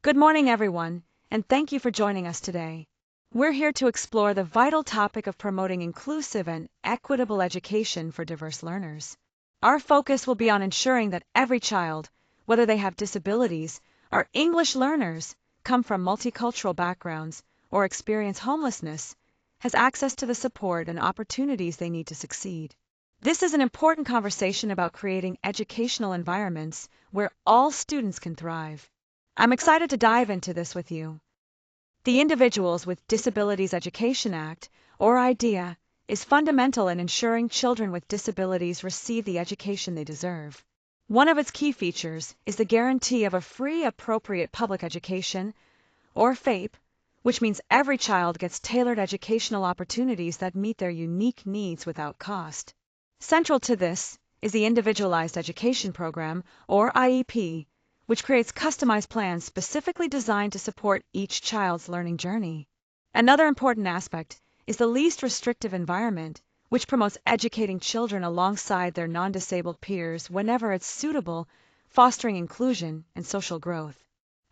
Good morning, everyone, and thank you for joining us today. We're here to explore the vital topic of promoting inclusive and equitable education for diverse learners. Our focus will be on ensuring that every child, whether they have disabilities, are English learners, come from multicultural backgrounds, or experience homelessness, has access to the support and opportunities they need to succeed. This is an important conversation about creating educational environments where all students can thrive. I'm excited to dive into this with you. The Individuals with Disabilities Education Act, or IDEA, is fundamental in ensuring children with disabilities receive the education they deserve. One of its key features is the guarantee of a free, appropriate public education, or FAPE, which means every child gets tailored educational opportunities that meet their unique needs without cost. Central to this is the Individualized Education Program, or IEP, which creates customized plans specifically designed to support each child's learning journey. Another important aspect is the least restrictive environment, which promotes educating children alongside their non-disabled peers whenever it's suitable, fostering inclusion and social growth.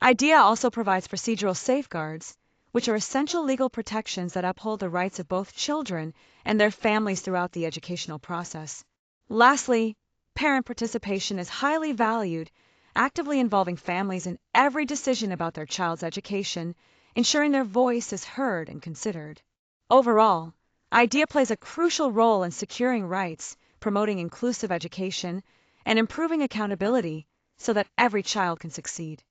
IDEA also provides procedural safeguards, which are essential legal protections that uphold the rights of both children and their families throughout the educational process. Lastly, parent participation is highly valued, actively involving families in every decision about their child's education, ensuring their voice is heard and considered. Overall, IDEA plays a crucial role in securing rights, promoting inclusive education, and improving accountability so that every child can succeed.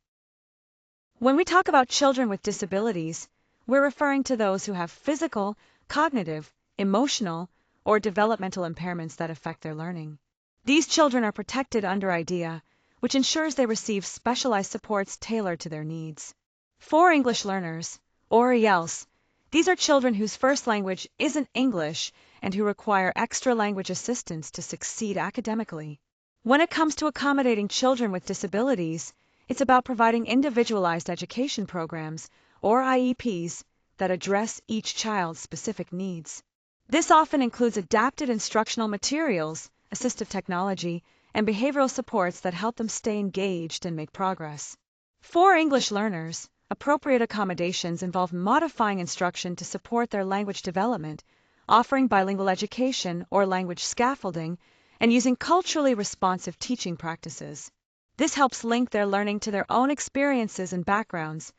When we talk about children with disabilities, we're referring to those who have physical, cognitive, emotional, or developmental impairments that affect their learning. These children are protected under IDEA, which ensures they receive specialized supports tailored to their needs. For English learners, or ELs, these are children whose first language isn't English and who require extra language assistance to succeed academically. When it comes to accommodating children with disabilities, it's about providing individualized education programs, or IEPs, that address each child's specific needs. This often includes adapted instructional materials, assistive technology, and behavioral supports that help them stay engaged and make progress. For English learners, appropriate accommodations involve modifying instruction to support their language development, offering bilingual education or language scaffolding, and using culturally responsive teaching practices. This helps link their learning to their own experiences and backgrounds,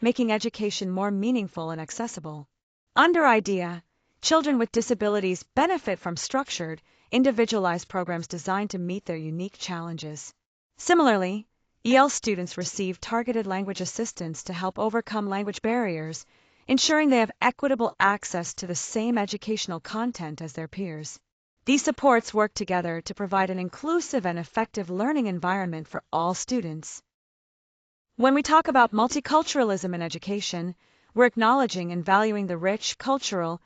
making education more meaningful and accessible. Under IDEA, children with disabilities benefit from structured, individualized programs designed to meet their unique challenges. Similarly, EL students receive targeted language assistance to help overcome language barriers, ensuring they have equitable access to the same educational content as their peers. These supports work together to provide an inclusive and effective learning environment for all students. When we talk about multiculturalism in education, we're acknowledging and valuing the rich cultural,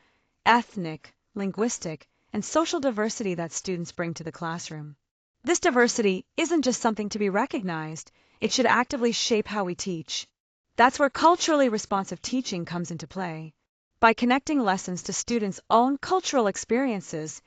ethnic, linguistic, and social diversity that students bring to the classroom. This diversity isn't just something to be recognized, it should actively shape how we teach. That's where culturally responsive teaching comes into play. By connecting lessons to students' own cultural experiences,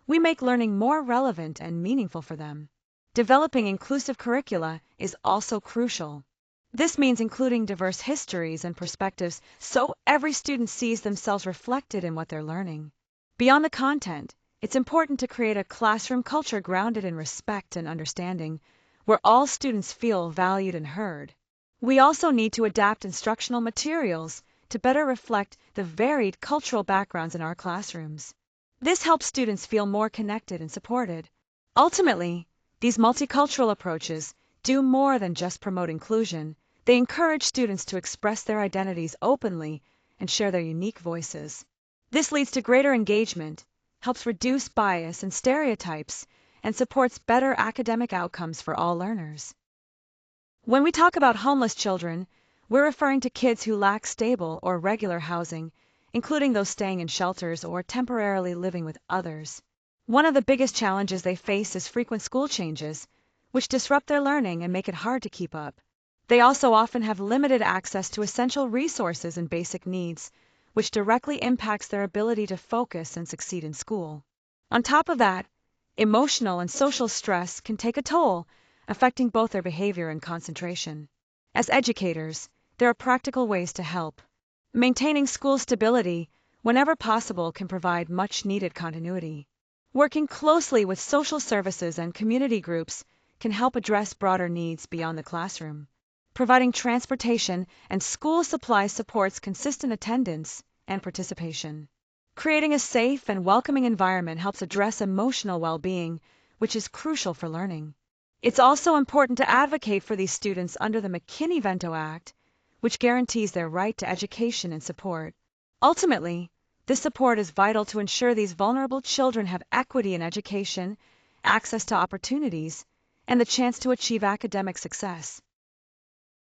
we make learning more relevant and meaningful for them. Developing inclusive curricula is also crucial. This means including diverse histories and perspectives so every student sees themselves reflected in what they're learning. Beyond the content, it's important to create a classroom culture grounded in respect and understanding, where all students feel valued and heard. We also need to adapt instructional materials to better reflect the varied cultural backgrounds in our classrooms. This helps students feel more connected and supported. Ultimately, these multicultural approaches do more than just promote inclusion. They encourage students to express their identities openly and share their unique voices. This leads to greater engagement, helps reduce bias and stereotypes, and supports better academic outcomes for all learners. When we talk about homeless children, we're referring to kids who lack stable or regular housing, including those staying in shelters or temporarily living with others. One of the biggest challenges they face is frequent school changes, which disrupt their learning and make it hard to keep up. They also often have limited access to essential resources and basic needs, which directly impacts their ability to focus and succeed in school. On top of that, emotional and social stress can take a toll, affecting both their behavior and concentration. As educators, there are practical ways to help. Maintaining school stability whenever possible can provide much needed continuity. Working closely with social services and community groups can help address broader needs beyond the classroom. Providing transportation and school supplies supports consistent attendance and participation. Creating a safe and welcoming environment helps address emotional well-being, which is crucial for learning. It's also important to advocate for these students under the McKinney-Vento Act, which guarantees their right to education and support. Ultimately, this support is vital to ensure these vulnerable children have equity in education, access to opportunities, and the chance to achieve academic success.